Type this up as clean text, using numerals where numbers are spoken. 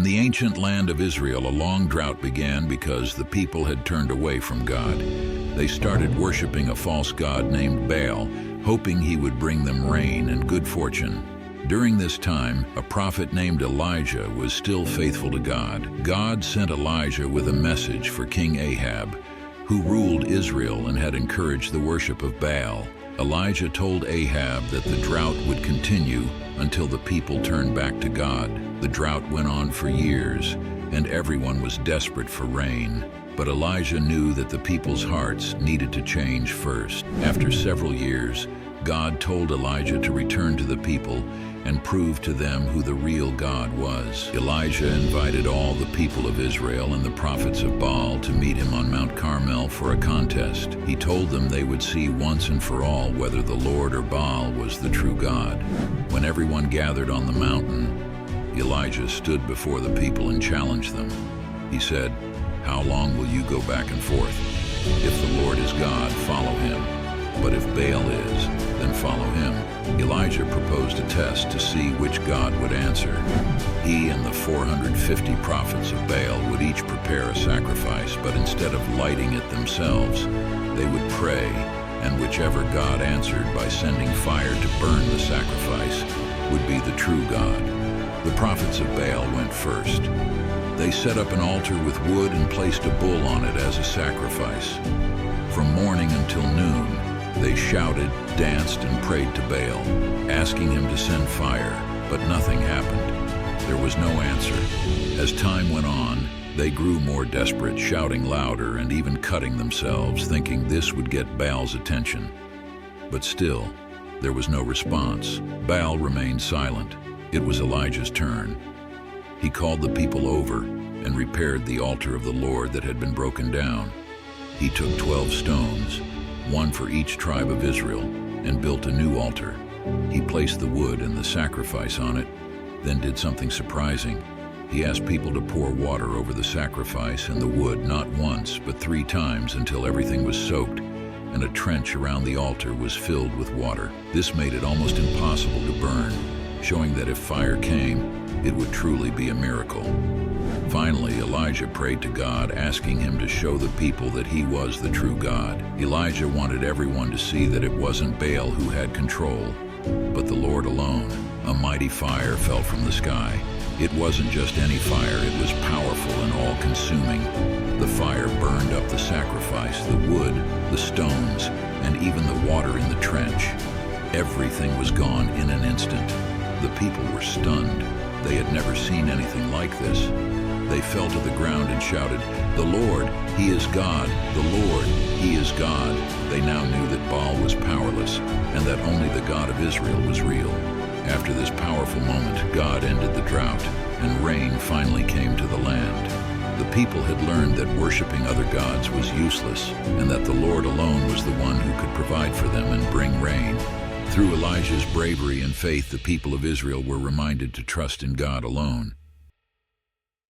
the ancient land of Israel, a long drought began because the people had turned away from God. They started worshiping a false god named Baal, hoping he would bring them rain and good fortune. During this time, a prophet named Elijah was still faithful to God. God sent Elijah with a message for King Ahab, who ruled Israel and had encouraged the worship of Baal. Elijah told Ahab that the drought would continue until the people turned back to God. The drought went on for years, and everyone was desperate for rain. But Elijah knew that the people's hearts needed to change first. After several years, God told Elijah to return to the people and prove to them who the real God was. Elijah invited all the people of Israel and the prophets of Baal to meet him on Mount Carmel for a contest. He told them they would see once and for all whether the Lord or Baal was the true God. When everyone gathered on the mountain, Elijah stood before the people and challenged them. He said, "How long will you go back and forth? If the Lord is God, follow him. But if Baal is, then follow him." Elijah proposed a test to see which God would answer. He and the 450 prophets of Baal would each prepare a sacrifice, but instead of lighting it themselves, they would pray, and whichever God answered by sending fire to burn the sacrifice would be the true God. The prophets of Baal went first. They set up an altar with wood and placed a bull on it as a sacrifice. From morning until noon, they shouted, danced, and prayed to Baal, asking him to send fire, but nothing happened. There was no answer. As time went on, they grew more desperate, shouting louder and even cutting themselves, thinking this would get Baal's attention. But still, there was no response. Baal remained silent. It was Elijah's turn. He called the people over and repaired the altar of the Lord that had been broken down. He took 12 stones, one for each tribe of Israel, and built a new altar. He placed the wood and the sacrifice on it, then did something surprising. He asked people to pour water over the sacrifice and the wood not once, but 3 times until everything was soaked, and a trench around the altar was filled with water. This made it almost impossible to burn, showing that if fire came, it would truly be a miracle. Finally, Elijah prayed to God, asking him to show the people that he was the true God. Elijah wanted everyone to see that it wasn't Baal who had control, but the Lord alone. A mighty fire fell from the sky. It wasn't just any fire, it was powerful and all-consuming. The fire burned up the sacrifice, the wood, the stones, and even the water in the trench. Everything was gone in an instant. The people were stunned. They had never seen anything like this. They fell to the ground and shouted, "The Lord, He is God! The Lord, He is God!" They now knew that Baal was powerless and that only the God of Israel was real. After this powerful moment, God ended the drought, and rain finally came to the land. The people had learned that worshiping other gods was useless, and that the Lord alone was the one who could provide for them and bring rain. Through Elijah's bravery and faith, the people of Israel were reminded to trust in God alone.